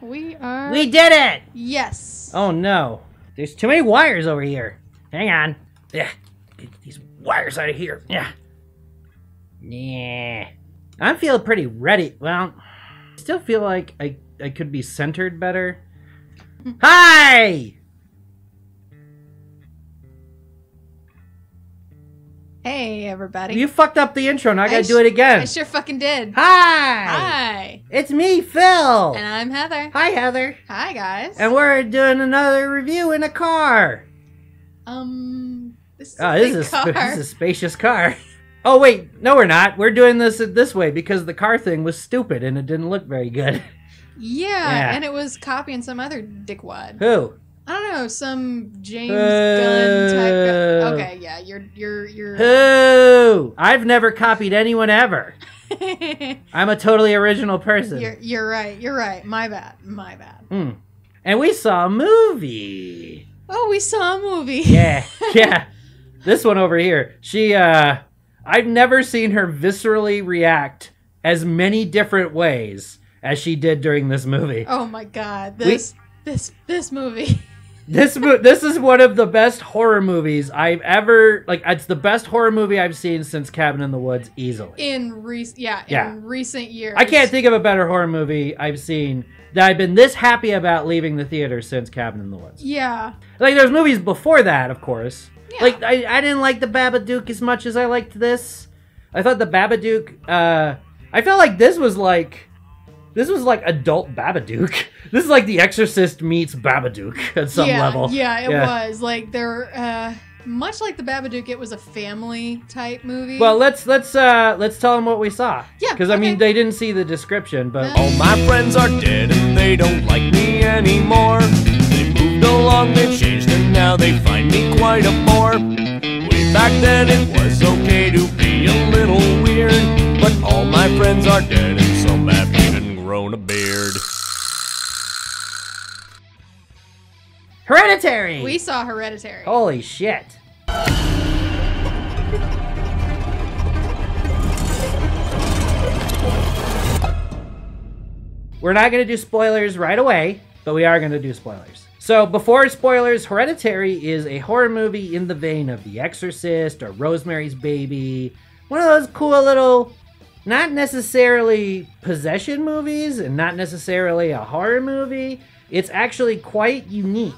We are... We did it! Yes. Oh no. There's too many wires over here. Hang on. Yeah. Get these wires out of here. Yeah. Yeah. I'm feeling pretty ready. Well, I still feel like I could be centered better. Hi! Hey, everybody. You fucked up the intro. Now I gotta do it again. I sure fucking did. Hi! Hi. It's me, Phil. And I'm Heather. Hi, Heather. Hi, guys. And we're doing another review in a car. This is This is a spacious car. Oh, wait. No, we're not. We're doing this way because the car thing was stupid and it didn't look very good. Yeah, and it was copying some other dickwad. Who? I don't know, some James Gunn type guy. Okay, yeah, you're Who? I've never copied anyone ever. I'm a totally original person. You're right. My bad. And we saw a movie. Oh, we saw a movie. Yeah. This one over here. I've never seen her viscerally react as many different ways as she did during this movie. Oh my god. This movie. This is one of the best horror movies I've ever, it's the best horror movie I've seen since Cabin in the Woods, easily. In recent years. I can't think of a better horror movie I've seen that I've been this happy about leaving the theater since Cabin in the Woods. Yeah. There's movies before that, of course. Yeah. I didn't like The Babadook as much as I liked this. I thought The Babadook, I felt like this was like adult Babadook. This is like The Exorcist meets Babadook at some level. Yeah, it was. Much like The Babadook, it was a family type movie. Well, let's tell them what we saw. Yeah, because I mean they didn't see the description, but all my friends are dead and they don't like me anymore. They moved along, they changed, and now they find me quite a bore. Way back then it was okay to be a little weird, but all my friends are dead and some have even grown a beard. Hereditary! We saw Hereditary. Holy shit. We're not going to do spoilers right away, but we are going to do spoilers. So before spoilers, Hereditary is a horror movie in the vein of The Exorcist or Rosemary's Baby. One of those cool little, not necessarily possession movies and not necessarily a horror movie. It's actually quite unique.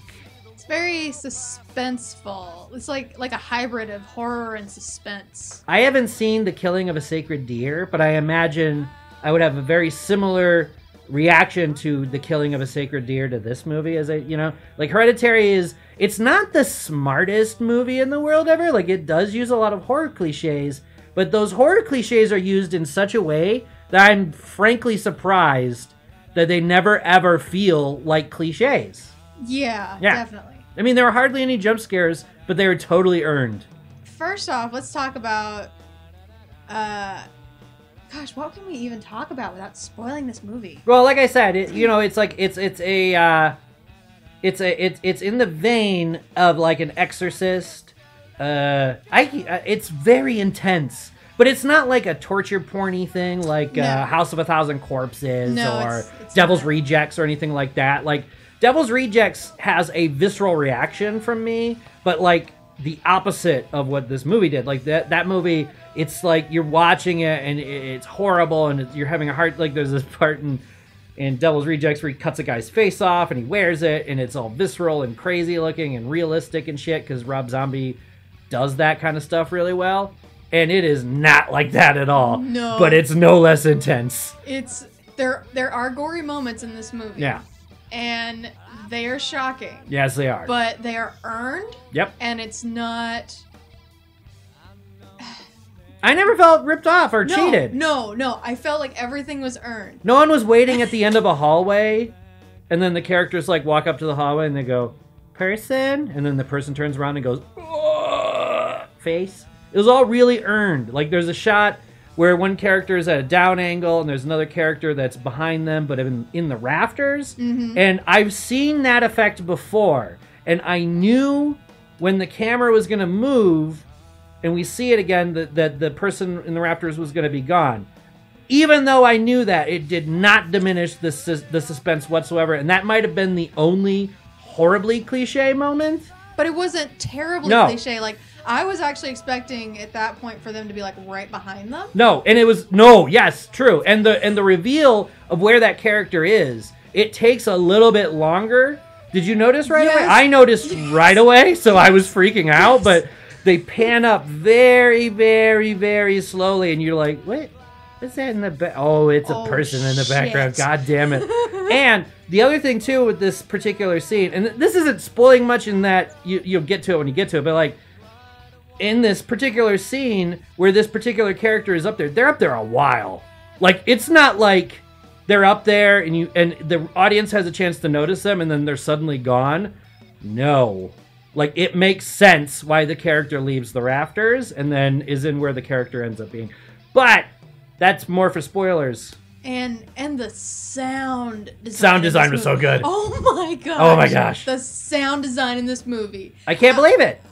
Very suspenseful. It's like a hybrid of horror and suspense. I haven't seen The Killing of a Sacred Deer, but I imagine I would have a very similar reaction to The Killing of a Sacred Deer to this movie. Hereditary it's not the smartest movie in the world ever. It does use a lot of horror cliches, but those horror cliches are used in such a way that I'm frankly surprised that they never ever feel like cliches. Yeah, definitely. I mean, there were hardly any jump scares, but they were totally earned. First off, let's talk about, gosh, what can we even talk about without spoiling this movie? Well, like I said, it's in the vein of like an Exorcist. It's very intense, but it's not like a torture porny thing like House of a Thousand Corpses or it's Devil's Rejects or anything like that. Devil's Rejects has a visceral reaction from me, but the opposite of what this movie did. That movie, it's like you're watching it and it's horrible and you're having a heart. There's this part in Devil's Rejects where he cuts a guy's face off and he wears it and it's all visceral and crazy looking and realistic and shit because Rob Zombie does that kind of stuff really well. And it is not like that at all. No. But it's no less intense. There are gory moments in this movie. Yeah. And they are shocking. Yes, they are. But they are earned. Yep. And it's not... I never felt ripped off or cheated. No. I felt like everything was earned. No one was waiting at the end of a hallway, and then the characters walk up to the hallway and they go, "Person?" And then the person turns around and goes, "Ugh," face. It was all really earned. There's a shot where one character is at a down angle and there's another character that's behind them but in the rafters. Mm-hmm. And I've seen that effect before. And I knew when the camera was going to move and we see it again that the person in the rafters was going to be gone. even though I knew that, it did not diminish the suspense whatsoever, and that might have been the only horribly cliche moment. But it wasn't terribly cliche. Like, I was actually expecting at that point for them to be like right behind them. No, and it was yes, true. And the reveal of where that character is, it takes a little bit longer. Did you notice right away? I noticed right away, so I was freaking out, but they pan up very, very, very slowly, and you're like, what? What's that in the back? Oh, it's a person in the background. God damn it. And the other thing, too, with this particular scene, and this isn't spoiling much in that you'll get to it when you get to it, but like, in this particular scene where this particular character is up there, they're up there a while. Like, it's not like they're up there and the audience has a chance to notice them and then they're suddenly gone. No. Like, it makes sense why the character leaves the rafters and then is in where the character ends up being. But that's more for spoilers. And the sound design. Sound design was so good. Oh my gosh. Oh my gosh. The sound design in this movie. I can't believe it.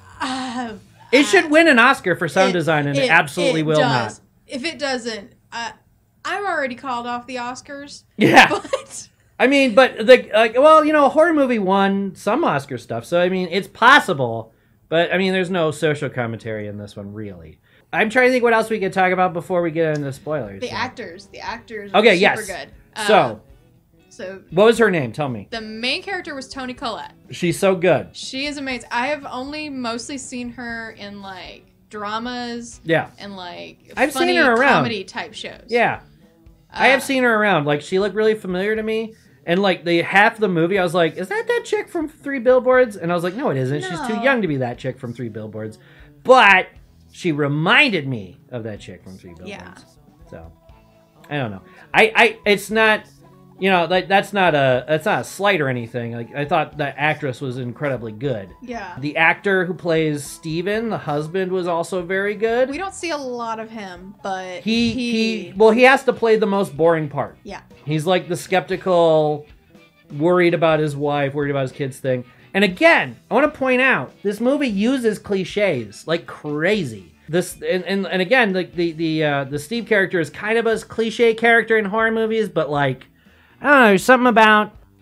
It should win an Oscar for sound design, and it absolutely will not. If it doesn't, I'm already called off the Oscars. Yeah. But I mean, but a horror movie won some Oscar stuff, so I mean, it's possible. But I mean, there's no social commentary in this one, really. I'm trying to think what else we could talk about before we get into spoilers. The actors are super good. So what was her name? Tell me. The main character was Toni Collette. She's so good. She is amazing. I have only mostly seen her in like dramas. Yeah. And like I've funny seen her around. comedy type shows. Yeah. I have seen her around. Like, she looked really familiar to me. And like the half the movie, I was like, is that chick from 3 Billboards? And I was like, no, it isn't. No. She's too young to be that chick from 3 Billboards. But she reminded me of that chick from 3 Billboards. Yeah. So I don't know. It's not, like that's not a slight or anything. Like, I thought the actress was incredibly good. Yeah. The actor who plays Steven, the husband, was also very good. We don't see a lot of him, but he has to play the most boring part. Yeah. He's like the skeptical, worried about his wife, worried about his kids thing. And again, I want to point out, this movie uses cliches like crazy. This and again, like the Steve character is kind of a cliche character in horror movies, but like, I don't know,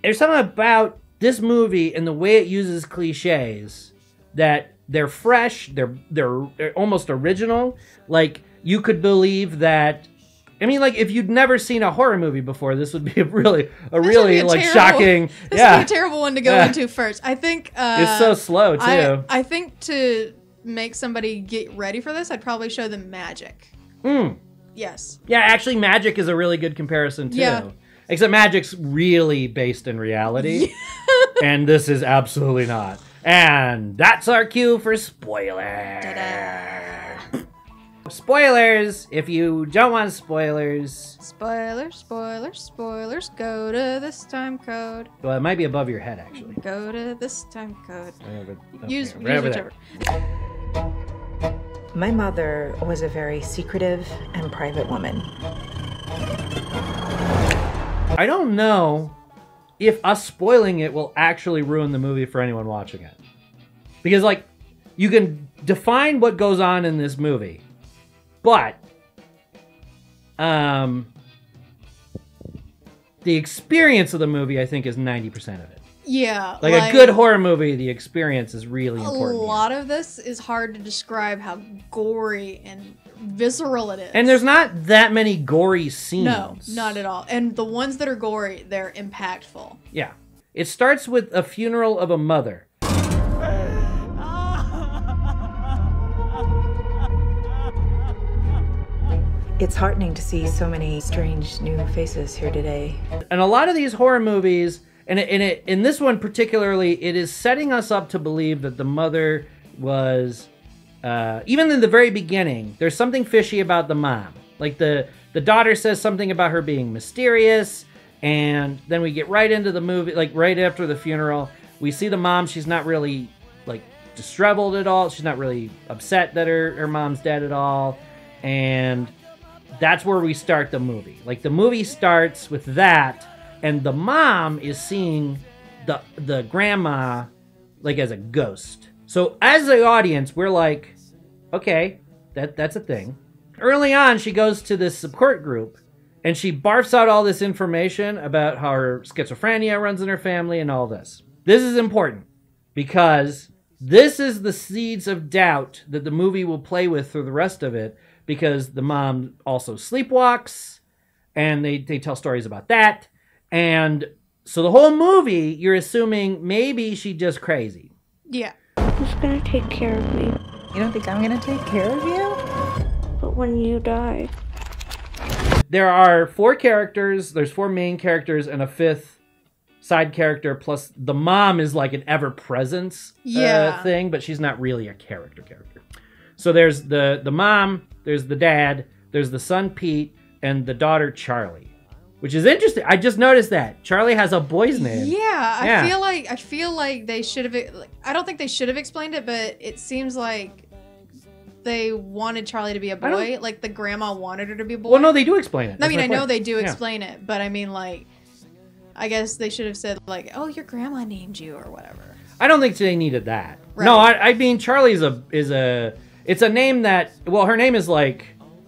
there's something about this movie and the way it uses cliches that they're fresh, they're almost original. Like, you could believe that. I mean, like, if you'd never seen a horror movie before, this would be a really shocking. This would be a terrible one to go into first. I think it's so slow too. I think to make somebody get ready for this, I'd probably show them Magic. Yes. Yeah, actually, Magic is a really good comparison too. Yeah. Except Magic's really based in reality, and this is absolutely not. And that's our cue for spoilers. Ta-da. Spoilers, if you don't want spoilers. Spoilers, go to this time code. Well, it might be above your head, actually. Go to this time code. Use whichever. My mother was a very secretive and private woman. I don't know if us spoiling it will actually ruin the movie for anyone watching it. Because, like, you can define what goes on in this movie, but the experience of the movie, I think, is 90% of it. Yeah. Like a good horror movie, the experience is really important. A lot of this is hard to describe how gory and visceral it is. And there's not that many gory scenes. No, not at all. And the ones that are gory, they're impactful. Yeah. It starts with a funeral of a mother. It's heartening to see so many strange new faces here today. And a lot of these horror movies, and in this one particularly, it is setting us up to believe that the mother was, even in the very beginning, there's something fishy about the mom. Like the daughter says something about her being mysterious, and then we get right into the movie, like right after the funeral, we see the mom. She's not really like disheveled at all. She's not really upset that her mom's dead at all, and that's where we start the movie. Like, the movie starts with that, and the mom is seeing the grandma like as a ghost. So as the audience, we're like, okay, that's a thing. Early on, she goes to this support group And she barfs out all this information about how her schizophrenia runs in her family and all this. This is important because this is the seeds of doubt that the movie will play with through the rest of it, because the mom also sleepwalks and they tell stories about that. And so the whole movie, you're assuming maybe she's just crazy. Yeah. Who's gonna take care of me? You don't think I'm gonna take care of you? But when you die... There are 4 characters. There's 4 main characters and a 5th side character. Plus the mom is like an ever-presence thing, but she's not really a character. So there's the mom, there's the dad, there's the son Pete, and the daughter Charlie. Which is interesting. I just noticed that Charlie has a boy's name. Yeah, I feel like they should have. I don't think they should have explained it, but it seems like they wanted Charlie to be a boy. Like the grandma wanted her to be a boy. Well, no, they do explain it. I mean, I know they do explain it, but I mean, like, I guess they should have said like, "Oh, your grandma named you" or whatever. I don't think they needed that. Right. No, I mean, Charlie's it's a name that, well, her name is like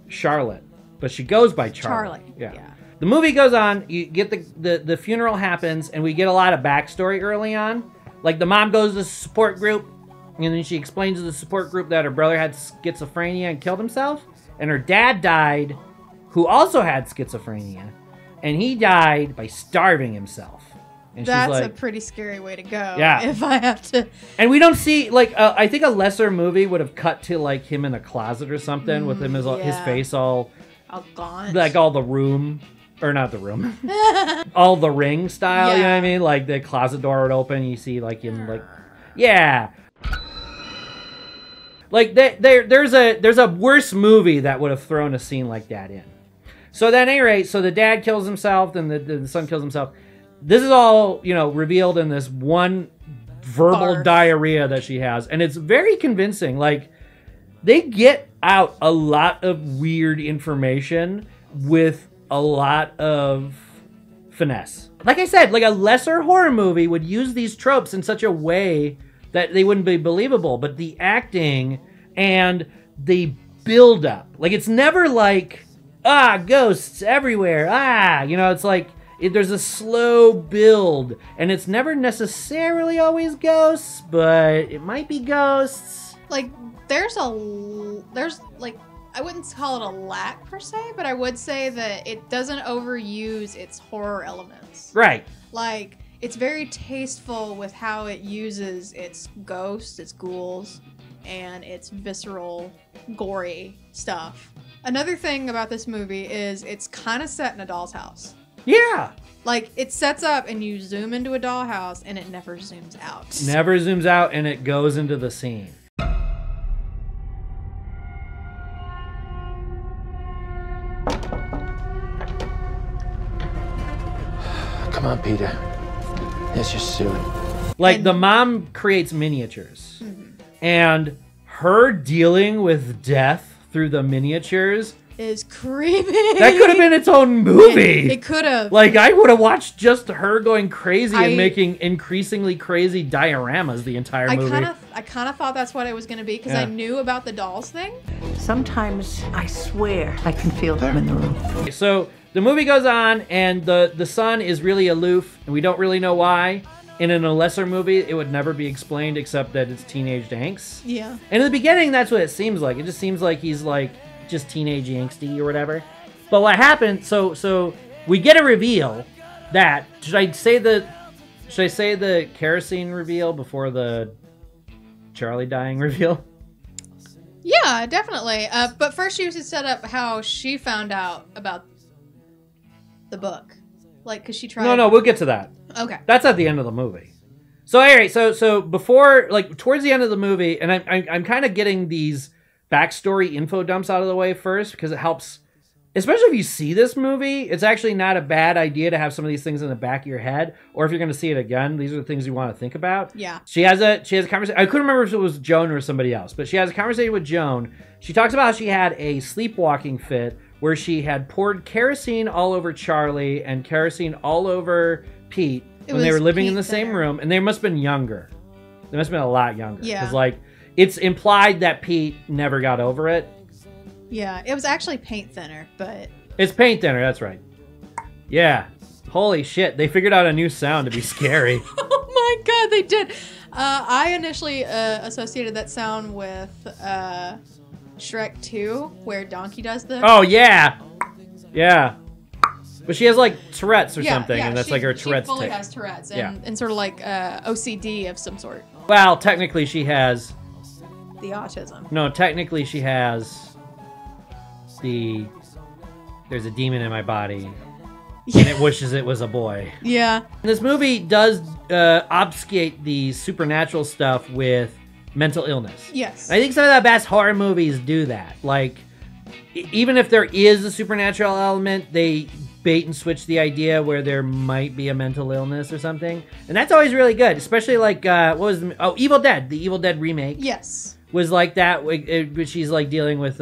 Charlotte, but she goes by Charlie. Yeah. The movie goes on, you get the funeral happens, and we get a lot of backstory early on. Like the mom goes to the support group, and then she explains to the support group that her brother had schizophrenia and killed himself, and her dad died, who also had schizophrenia, and he died by starving himself. And that's she's a like, pretty scary way to go. Yeah. If I have to. And we don't see, like, I think a lesser movie would have cut to, like, him in a closet or something with him his face all gaunt. Like, all the room, or not the room, all the Ring style, you know what I mean? Like, the closet door would open, you see, like, him, like, yeah. Like, there's a worse movie that would have thrown a scene like that in. So, at any rate, so the dad kills himself, then the son kills himself. This is all, revealed in this one verbal diarrhea that she has. And it's very convincing. Like, they get out a lot of weird information with a lot of finesse. Like I said, like a lesser horror movie would use these tropes in such a way that they wouldn't be believable. But the acting and the build-up. Like, it's never like, ghosts everywhere. It's like... There's a slow build, and it's never necessarily always ghosts, but it might be ghosts. Like, there's like, I wouldn't call it a lack per se, but I would say that it doesn't overuse its horror elements. Right. Like, it's very tasteful with how it uses its ghosts, its ghouls, and its visceral, gory stuff. Another thing about this movie is it's kind of set in a doll's house. Yeah. Like, it sets up and you zoom into a dollhouse and it never zooms out. Never zooms out and it goes into the scene. Come on, Peter. Let's just do it. Like, the mom creates miniatures. Mm-hmm. And her dealing with death through the miniatures is creepy. That could have been its own movie. It could have. Like, I would have watched just her going crazy and making increasingly crazy dioramas the entire movie. I kind of thought that's what it was going to be, because I knew about the dolls thing. Sometimes I swear I can feel them in the room. So the movie goes on, and the son is really aloof, and we don't really know why. And in a lesser movie, it would never be explained except that it's teenage angst. Yeah. And in the beginning, that's what it seems like. It just seems like he's like just teenage angsty or whatever. But what happened? So we get a reveal that should I say the kerosene reveal before the Charlie dying reveal? Yeah, definitely. But first, you should set up how she found out about the book, like because she tried. No, we'll get to that. Okay. That's at the end of the movie. So anyway, so before, like, towards the end of the movie, and I'm kind of getting these backstory info dumps out of the way first, because it helps, especially if you see this movie. It's actually not a bad idea to have some of these things in the back of your head, or if you're going to see it again, these are the things you want to think about. Yeah. She has a conversation. I couldn't remember if it was Joan or somebody else, but she has a conversation with Joan. She talks about how she had a sleepwalking fit where she had poured kerosene all over Charlie and kerosene all over Pete when they were living in the same room, and they must have been younger. They must have been a lot younger. Yeah. Because, like, it's implied that Pete never got over it. Yeah, it was actually paint thinner, but It's paint thinner, that's right. Yeah. Holy shit, they figured out a new sound to be scary. Oh my god, they did. I initially associated that sound with Shrek 2, where Donkey does the... Oh, yeah. Yeah. But she has, like, Tourette's or something, and that's like her Tourette's She fully tick. has Tourette's and sort of like OCD of some sort. Well, technically she has... The autism. No, technically she has the... There's a demon in my body, and it wishes it was a boy. Yeah. This movie does obfuscate the supernatural stuff with mental illness. Yes. I think some of the best horror movies do that. Like, even if there is a supernatural element, they bait and switch the idea where there might be a mental illness or something. And that's always really good, especially like, what was the... Evil Dead. The Evil Dead remake. Yes. Was like that, which she's like dealing with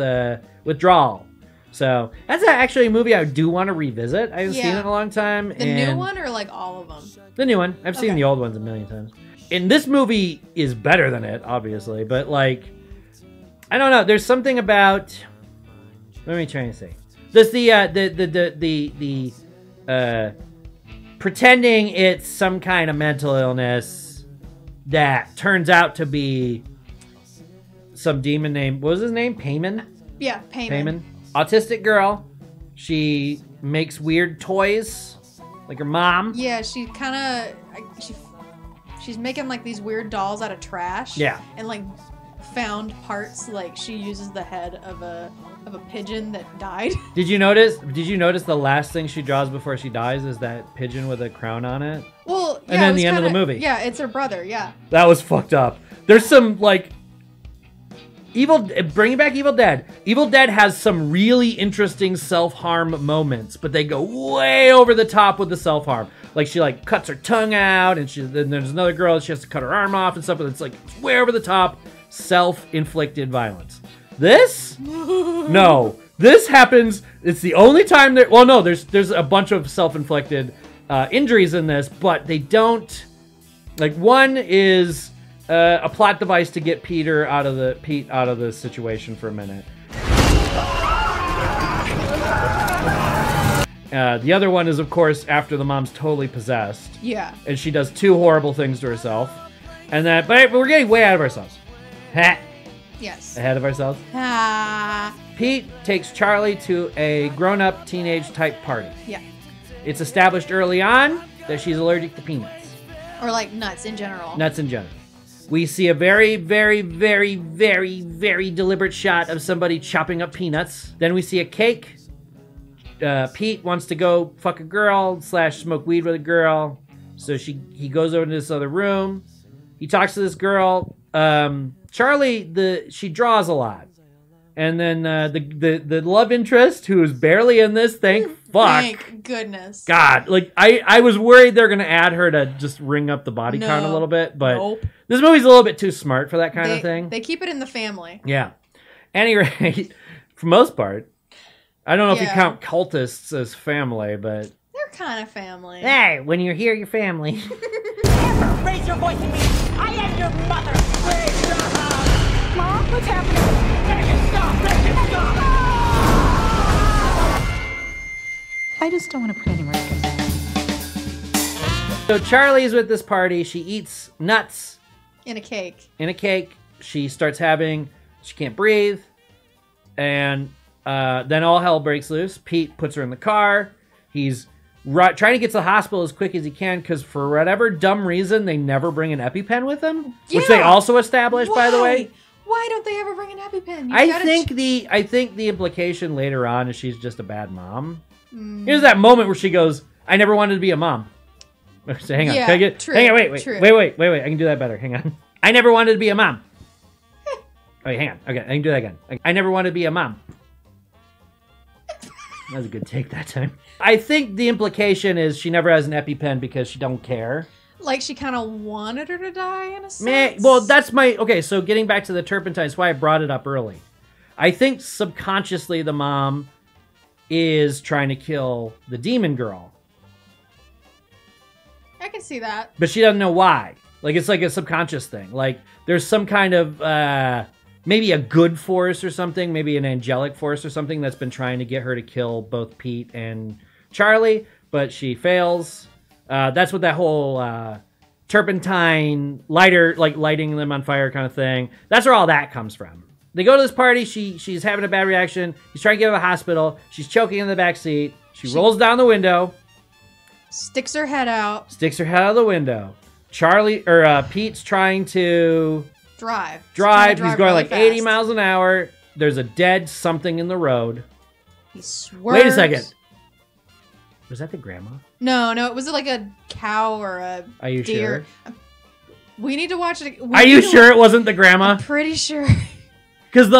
withdrawal. So that's actually a movie I do want to revisit. I haven't seen it in a long time. The new one or like all of them? The new one. I've seen the old ones a million times. And this movie is better than it, obviously. But like, I don't know. There's something about. What am I trying to say? There's the pretending it's some kind of mental illness that turns out to be some demon named, what was his name? Payman? Yeah, Payman. Autistic girl. She makes weird toys, like her mom. Yeah, she kind of, she's making like these weird dolls out of trash. Yeah. And like found parts, like she uses the head of a pigeon that died. Did you notice the last thing she draws before she dies is that pigeon with a crown on it? Well, yeah, and then the end of the movie. Yeah, it's her brother, yeah. That was fucked up. There's some like bringing back Evil Dead. Evil Dead has some really interesting self-harm moments, but they go way over the top with the self-harm. Like she like cuts her tongue out, and then there's another girl that she has to cut her arm off and stuff, but it's like way over the top, self-inflicted violence. This? No. This happens, it's the only time that, well no, there's a bunch of self-inflicted injuries in this, but they don't, like one is a plot device to get Pete out of the situation for a minute. The other one is, of course, after the mom's totally possessed. Yeah. And she does two horrible things to herself. And that, but we're getting way out of ourselves. Ha! Yes. Ahead of ourselves. Ah. Pete takes Charlie to a grown-up teenage type party. Yeah. It's established early on that she's allergic to peanuts. Or like nuts in general. Nuts in general. We see a very, very, very, very, very deliberate shot of somebody chopping up peanuts. Then we see a cake. Pete wants to go fuck a girl / smoke weed with a girl. So he goes over to this other room. He talks to this girl. Charlie, she draws a lot. And then the love interest, who is barely in this, thank goodness. God, like I was worried they're gonna add her to just ring up the body count a little bit, but this movie's a little bit too smart for that kind of thing. They keep it in the family. Yeah. At any rate, for most part, I don't know if you count cultists as family, but they're kind of family. Hey, when you're here, you're family. Never raise your voice at me. I am your mother. Raise your house. Mom, what's happening? Make it stop. Make it stop. I just don't want to put any more stickers in. So Charlie's with this party. She eats nuts. In a cake. She starts she can't breathe. And then all hell breaks loose. Pete puts her in the car. He's trying to get to the hospital as quick as he can because for whatever dumb reason, they never bring an EpiPen with them. Yeah. Which they also established, by the way. Why don't they ever bring an EpiPen? I think the implication later on is she's just a bad mom. Here's that moment where she goes, I never wanted to be a mom. So hang on. Yeah, hang on, wait. I can do that better. Hang on. I never wanted to be a mom. Wait, hang on. Okay, I can do that again. I never wanted to be a mom. That was a good take that time. I think the implication is she never has an EpiPen because she don't care. Like she kind of wanted her to die in a sense? Well, that's okay, so getting back to the turpentine, that's why I brought it up early. I think subconsciously the mom is trying to kill the demon girl. I can see that. But she doesn't know why. Like, it's like a subconscious thing. Like, there's some kind of maybe a good force or something, maybe an angelic force or something that's been trying to get her to kill both Pete and Charlie, but she fails. That's what that whole turpentine lighter, like lighting them on fire kind of thing. That's where all that comes from. They go to this party. She's having a bad reaction. He's trying to get her to the hospital. She's choking in the back seat. She rolls down the window. Sticks her head out. Sticks her head out of the window. Pete's trying to Drive. He's going really like fast. 80 miles an hour. There's a dead something in the road. He swerves. Wait a second. Was that the grandma? No, it was like a cow or a Are you deer. sure? We need to watch it. Are you sure it wasn't the grandma? I'm pretty sure. Because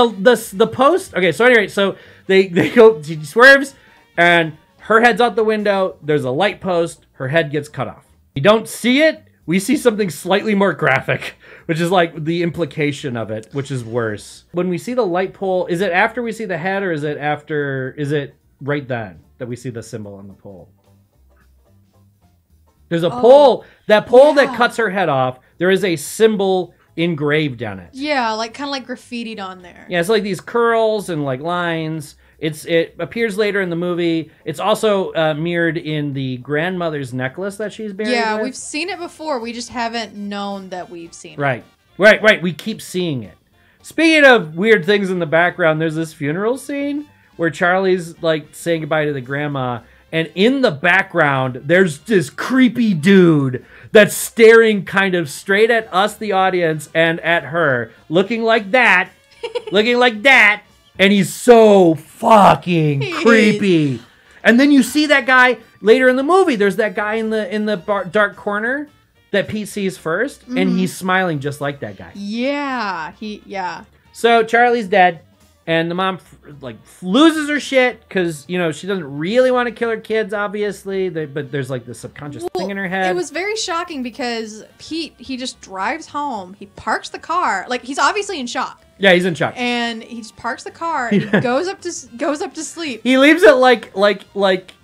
the post. Okay, so anyway, so they go. She swerves, and her head's out the window. There's a light post. Her head gets cut off. We don't see it. We see something slightly more graphic, which is like the implication of it, which is worse. When we see the light pole, is it after we see the head, or is it after? Is it right then that we see the symbol on the pole? There's a pole. That pole that cuts her head off. There is a symbol engraved on it. Yeah, like kind of like graffitied on there. Yeah, it's like these curls and like lines. It appears later in the movie. It's also mirrored in the grandmother's necklace that she's buried with. We've seen it before. We just haven't known that we've seen it. Right. We keep seeing it. Speaking of weird things in the background, there's this funeral scene where Charlie's like saying goodbye to the grandma, and in the background, there's this creepy dude that's staring kind of straight at us, the audience, and at her, looking like that, and he's so fucking creepy. And then you see that guy later in the movie. There's that guy in the dark corner that Pete sees first, and he's smiling just like that guy. Yeah, So Charlie's dead. And the mom loses her shit because, she doesn't really want to kill her kids, obviously. But there's like this subconscious thing in her head. It was very shocking because Pete, he just drives home. He parks the car. Like, he's obviously in shock. Yeah, he's in shock. And he just parks the car and he goes up to sleep. He leaves it like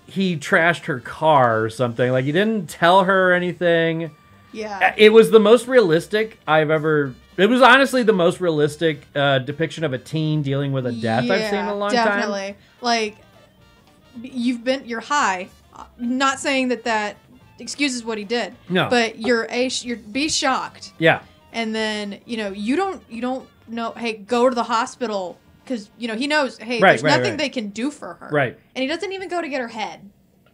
he trashed her car or something. Like, he didn't tell her or anything. Yeah. It was the most realistic It was honestly the most realistic depiction of a teen dealing with a death I've seen in a long time. Definitely. Like, you're high. Not saying that excuses what he did. No. But you're be shocked. Yeah. And then, you don't know, hey, go to the hospital because, he knows, hey, there's nothing they can do for her. Right. And he doesn't even go to get her head.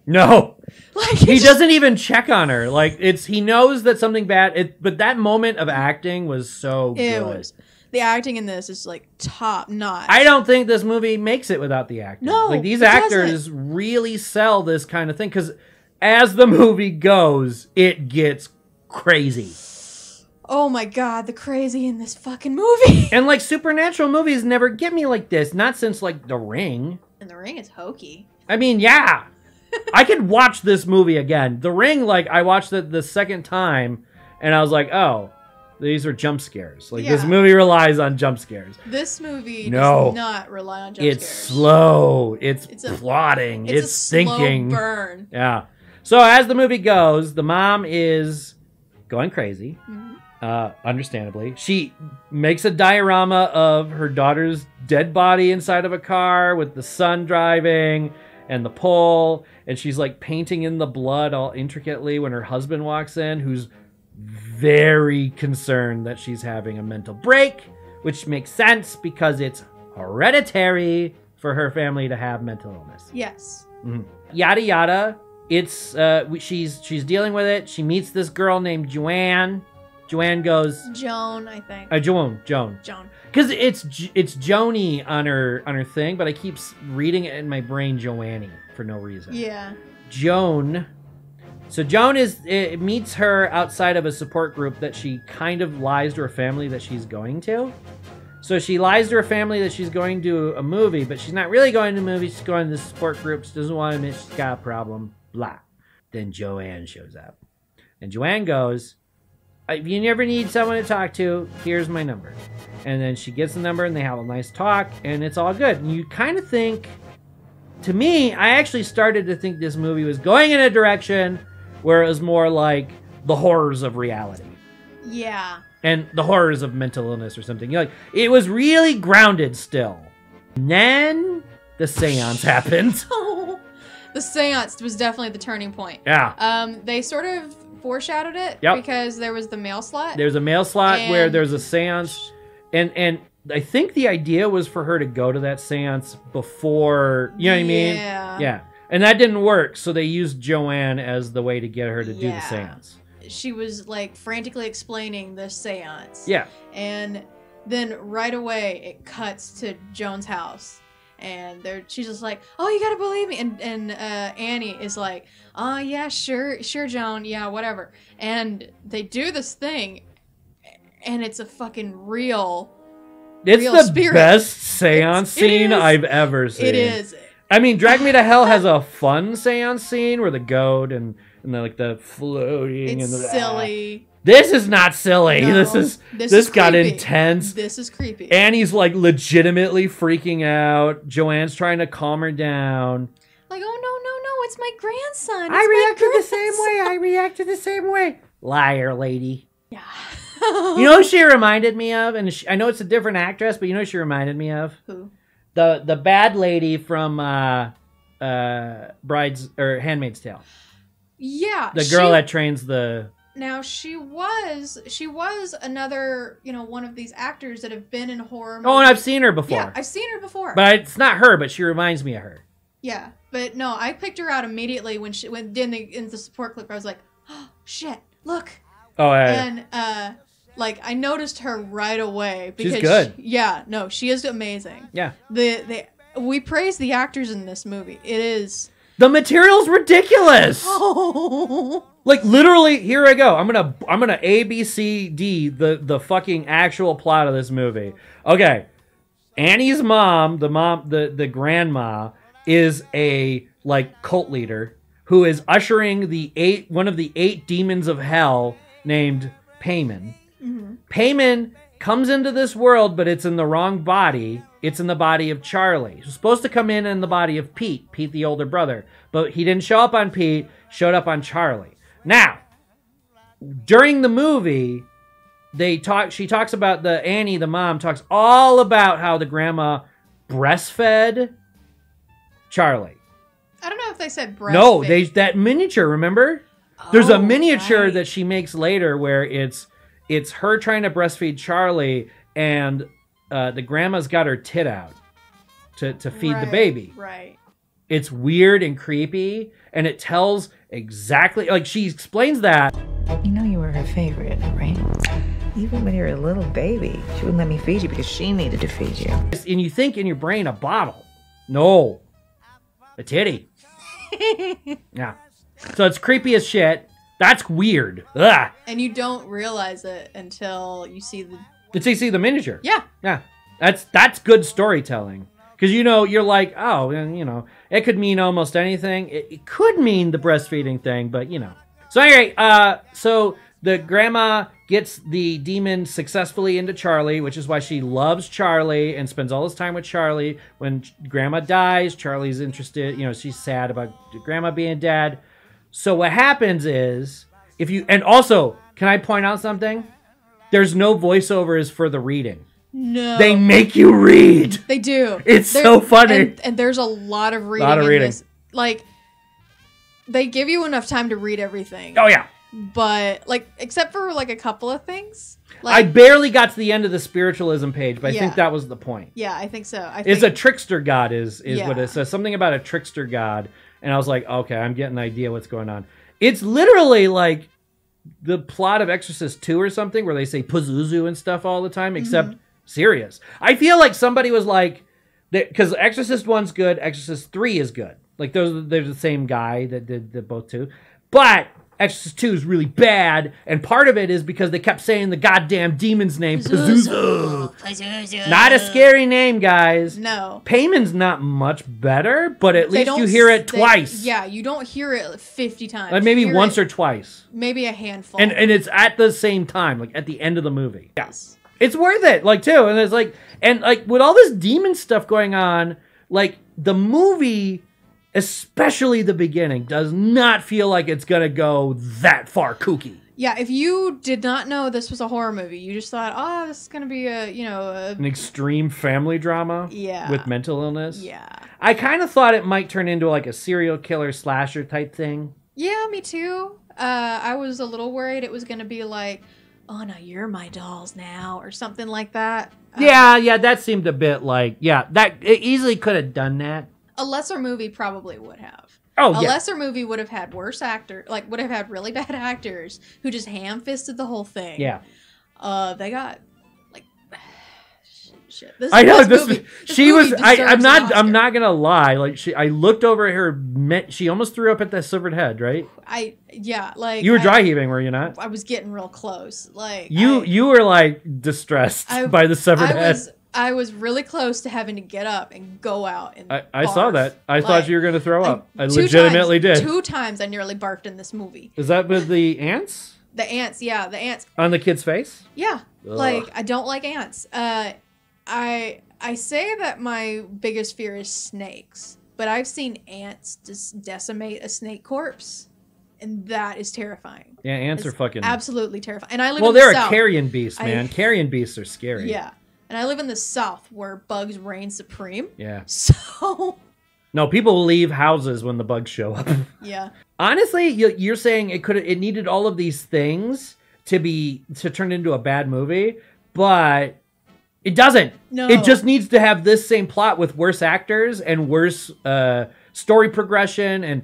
No. Like, he doesn't even check on her. Like, he knows that something bad, but that moment of acting was so good. The acting in this is like top notch. I don't think this movie makes it without the acting. No, like, these actors really sell this kind of thing because as the movie goes, it gets crazy. Oh my god, the crazy in this fucking movie. And like, supernatural movies never get me like this. Not since like The Ring. And The Ring is hokey. I mean, yeah. I could watch this movie again. The Ring, like, I watched it the second time, and I was like, oh, these are jump scares. Like, this movie relies on jump scares. This movie does not rely on jump scares. It's slow. It's plotting. It's thinking. Slow burn. Yeah. So as the movie goes, the mom is going crazy. Understandably. She makes a diorama of her daughter's dead body inside of a car with the son driving and the pole, and she's like painting in the blood all intricately when her husband walks in, who's very concerned that she's having a mental break, which makes sense because it's hereditary for her family to have mental illness. Yes. Yada yada. It's she's dealing with it. She meets this girl named Joanne. Joanne goes Joan, I think. Joan. Because it's Joni on her thing, but I keep reading it in my brain Joanne for no reason. Yeah. Joan. So Joan meets her outside of a support group that she kind of lies to her family that she's going to. So she lies to her family that she's going to a movie, but she's not really going to a movie. She's going to the support group. She doesn't want to admit she's got a problem. Blah. Then Joanne shows up. And Joanne goes, if you never need someone to talk to, here's my number. And then she gets the number and they have a nice talk and it's all good. And you kind of think, to me, I actually started to think this movie was going in a direction where it was more like the horrors of reality. Yeah. And the horrors of mental illness or something. Like, it was really grounded still. And then the seance happened. The seance was definitely the turning point. Yeah. They sort of foreshadowed it Yep. because there was the mail slot. There's a mail slot And- where there's a seance. And I think the idea was for her to go to that seance before, you know what I mean? Yeah. Yeah. And that didn't work, so they used Joanne as the way to get her to do the seance. She was like frantically explaining the seance. Yeah. And then right away it cuts to Joan's house. And she's just like, oh, you gotta believe me. And Annie is like, oh, yeah, sure, Joan. Yeah, whatever. And they do this thing. And it's a fucking real It's the spirit. best seance It scene is. I've ever seen. It is. I mean, Drag Me to Hell has a fun seance scene where the goat and the floating It's and the silly. This is not silly. No, this is got creepy. intense. This is creepy. Annie's like legitimately freaking out. Joanne's trying to calm her down. Like, oh, no, it's my grandson. I reacted the same way. I reacted the same way. Liar, lady. Yeah. You know who she reminded me of? And I know it's a different actress, but you know who she reminded me of? Who? The bad lady from Bride's or Handmaid's Tale. Yeah. The girl that trains the. Now she was another, one of these actors that have been in horror movies. Oh, and I've seen her before. Yeah, I've seen her before. But it's not her, but she reminds me of her. Yeah, but no, I picked her out immediately when in the support clip. I was like, oh shit, look. Oh, yeah. And I noticed her right away because she's good. She is amazing. Yeah. We praise the actors in this movie. It is. The material's ridiculous. Oh. Like literally, here I go. I'm gonna ABCD the fucking actual plot of this movie. Okay, Annie's mom, the grandma, is a cult leader who is ushering one of the 8 demons of hell named Payman. Mm-hmm. Payman comes into this world, but it's in the wrong body. It's in the body of Charlie. He's supposed to come in the body of Pete, the older brother. But he didn't show up on Pete, showed up on Charlie. Now, during the movie, she talks about Annie, the mom, talks all about how the grandma breastfed Charlie. I don't know if they said breastfeed. No, that miniature, remember? There's a miniature right. that she makes later where it's her trying to breastfeed Charlie and the grandma's got her tit out to feed the baby. Right. It's weird and creepy, and it tells exactly, she explains that. You know you were her favorite, right? Even when you were a little baby, she wouldn't let me feed you because she needed to feed you. And you think in your brain a bottle. No. A titty. Yeah. So it's creepy as shit. That's weird. Ugh. And you don't realize it until you see the... Did you see the miniature? Yeah. Yeah. That's good storytelling. Because, you're like, oh, it could mean almost anything. It could mean the breastfeeding thing, but, So anyway, so the grandma gets the demon successfully into Charlie, which is why she loves Charlie and spends all this time with Charlie. When grandma dies, Charlie's interested, she's sad about grandma being dead. So what happens is, and also, can I point out something? There's no voiceovers for the reading. No. They make you read. They do. It's so funny. And there's a lot of reading in this. They give you enough time to read everything. Oh, yeah. But, except for, a couple of things. I barely got to the end of the spiritualism page, but I think that was the point. Yeah, I think so. It's a trickster god is what it says. Something about a trickster god. And I was like, okay, I'm getting an idea what's going on. It's literally like the plot of Exorcist 2 or something where they say Pazuzu and stuff all the time, except serious. I feel like somebody was like, because Exorcist 1's good, Exorcist 3 is good. They're the same guy that did both two. But Exorcist 2 is really bad, and part of it is because they kept saying the goddamn demon's name, Pazuzu. Not a scary name, guys. No. Payman's not much better, but at least you hear it twice. Yeah, you don't hear it 50 times. Maybe once or twice. Maybe a handful. And it's at the same time, at the end of the movie. Yes. It's worth it, too. And it's with all this demon stuff going on, the movie, especially the beginning, does not feel like it's gonna go that far kooky. Yeah, if you did not know this was a horror movie, you just thought, oh, this is going to be an extreme family drama Yeah. with mental illness. Yeah. I kind of thought it might turn into like a serial killer slasher type thing. Yeah, me too. I was a little worried it was going to be like, oh, no, you're my dolls now, or something like that. Yeah, that seemed a bit like, that it easily could have done that. A lesser movie probably would have. Oh, A yeah. lesser movie would have had worse actors, like would have had really bad actors who just ham-fisted the whole thing. Yeah. They got like shit. This, I know this movie, she movie was. I'm deserves an I'm Oscar. not gonna lie. Like I looked over at her. She almost threw up at that severed head. Right? Like You were dry heaving, were you not? I was getting real close. Like You were like distressed by the severed head. I was really close to having to get up and go out and I saw that. I thought you were gonna throw up. I two legitimately times, did. 2 times I nearly barfed in this movie. Is that with the ants The ants, yeah, the ants. on the kid's face? Yeah. Ugh. Like I don't like ants. I say that my biggest fear is snakes, but I've seen ants just decimate a snake corpse, and that is terrifying. Yeah, ants It's are fucking absolutely terrifying. And I live Well, in the they're South. a carrion beast, man. Carrion beasts are scary. Yeah. And I live in the South where bugs reign supreme. Yeah. So No, people will leave houses when the bugs show up. yeah. Honestly, you're saying it needed all of these things to turn into a bad movie, but it doesn't. No. It just needs to have this same plot with worse actors and worse story progression, and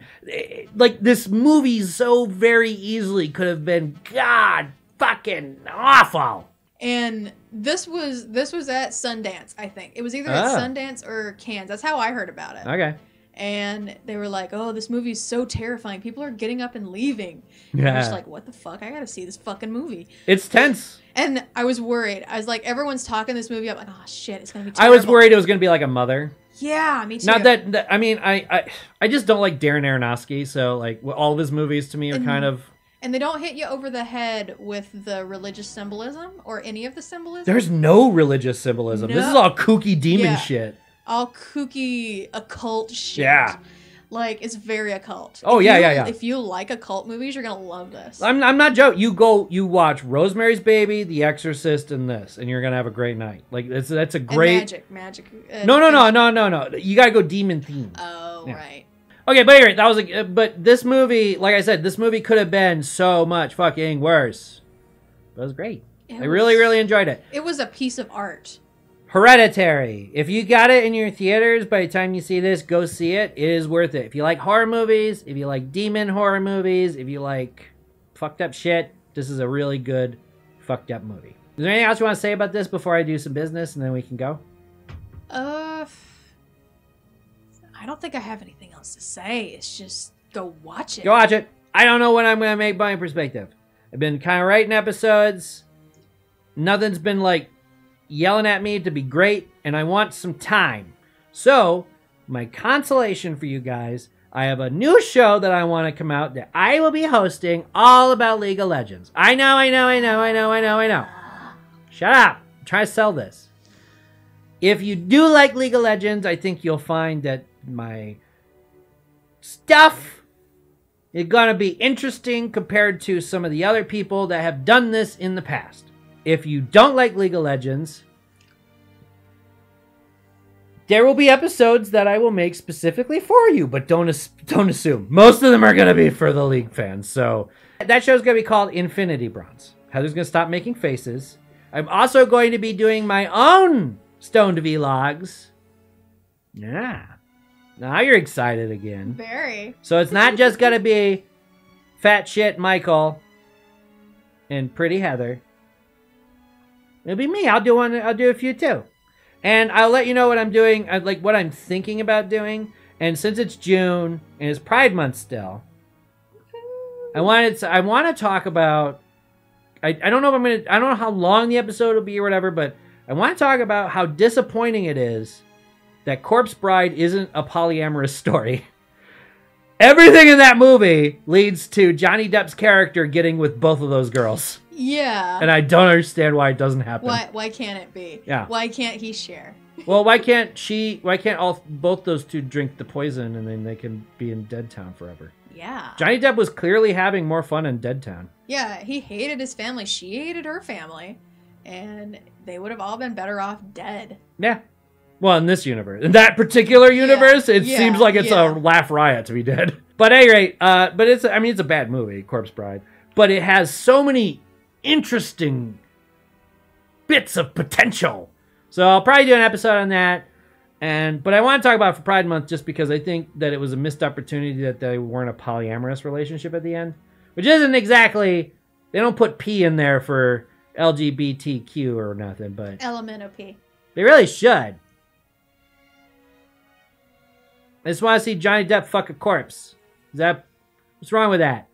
like this movie so very easily could have been god fucking awful. And this was at Sundance, I think. It was either at Sundance or Cannes. That's how I heard about it. Okay. And they were like, oh, this movie's so terrifying. People are getting up and leaving. Yeah. And I was just like, what the fuck? I gotta see this fucking movie. It's tense. And I was worried. I was like, everyone's talking this movie. I'm like, oh shit, it's gonna be I terrible. was worried it was going to be like a Mother. Yeah, me too. Not that I mean, I just don't like Darren Aronofsky, so like all of his movies to me are kind of. And they don't hit you over the head with the religious symbolism or any of the symbolism. There's no religious symbolism. No. This is all kooky demon Yeah. shit. All kooky occult shit. Yeah. Like, it's very occult. Oh, yeah. If you like occult movies, you're gonna love this. I'm not joking. You watch Rosemary's Baby, The Exorcist, and this, and you're gonna have a great night. Like that's a And great. magic. No. You gotta go demon themed. Oh, Yeah. right. Okay, but anyway, that was but this movie, like I said, this movie could have been so much fucking worse. But it was great. I really enjoyed it. It was a piece of art. Hereditary. If you got it in your theaters by the time you see this, go see it. It is worth it. If you like horror movies, if you like demon horror movies, if you like fucked up shit, this is a really good fucked up movie. Is there anything else you want to say about this before I do some business and then we can go? I don't think I have anything else to say. It's just go watch it. Go watch it. I don't know when I'm going to make my perspective. I've been kind of writing episodes. Nothing's been like yelling at me to be great, and I want some time. So, my consolation for you guys, I have a new show that I want to come out that I will be hosting all about League of Legends. I know. Shut up. I'm trying to sell this. If you do like League of Legends, I think you'll find that my stuff is going to be interesting compared to some of the other people that have done this in the past. If you don't like League of Legends, there will be episodes that I will make specifically for you, but don't assume. Most of them are going to be for the League fans. So that show's going to be called Infinity Bronze. Heather's going to stop making faces. I'm also going to be doing my own Stoned Vlogs. Yeah. Now you're excited again. Very. So it's not just going to be Fat Shit Michael and Pretty Heather. It'll be me. I'll do a few too. And I'll let you know what I'm doing, like what I'm thinking about doing. And since it's June and it's Pride Month still, I want to talk about. I don't know if I don't know how long the episode will be or whatever, but I want to talk about how disappointing it is that Corpse Bride isn't a polyamorous story. Everything in that movie leads to Johnny Depp's character getting with both of those girls. Yeah. And I don't understand why it doesn't happen. Why can't it be? Yeah. Why can't he share? Well, why can't both those two drink the poison and then they can be in Dead Town forever? Yeah. Johnny Depp was clearly having more fun in Dead Town. Yeah, he hated his family. She hated her family. And they would have all been better off dead. Yeah. Well, in this universe. In that particular universe, it seems like it's a laugh riot to be dead. But at any rate, but it's a bad movie, Corpse Bride. But it has so many interesting bits of potential. So I'll probably do an episode on that. But I want to talk about it for Pride Month just because I think that it was a missed opportunity that they weren't a polyamorous relationship at the end. Which isn't exactly, they don't put P in there for LGBTQ or nothing, but LMNOP. they really should. I just want to see Johnny Depp fuck a corpse. What's wrong with that?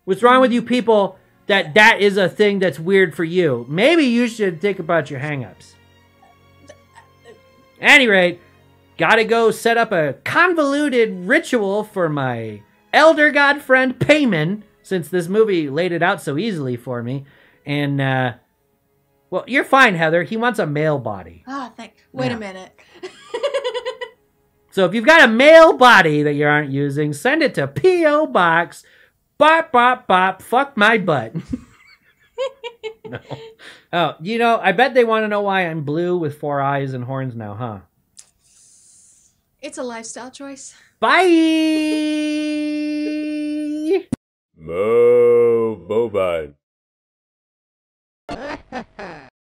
What's wrong with you people that is a thing that's weird for you? Maybe you should think about your hang-ups. At any rate, gotta go set up a convoluted ritual for my elder god friend Payman, since this movie laid it out so easily for me. And, well, you're fine, Heather. He wants a male body. Oh, wait a minute. So if you've got a male body that you aren't using, send it to P.O. Box, bop, bop, bop, fuck my butt. No. Oh, I bet they want to know why I'm blue with 4 eyes and horns now, huh? It's a lifestyle choice. Bye! Mo Bovine.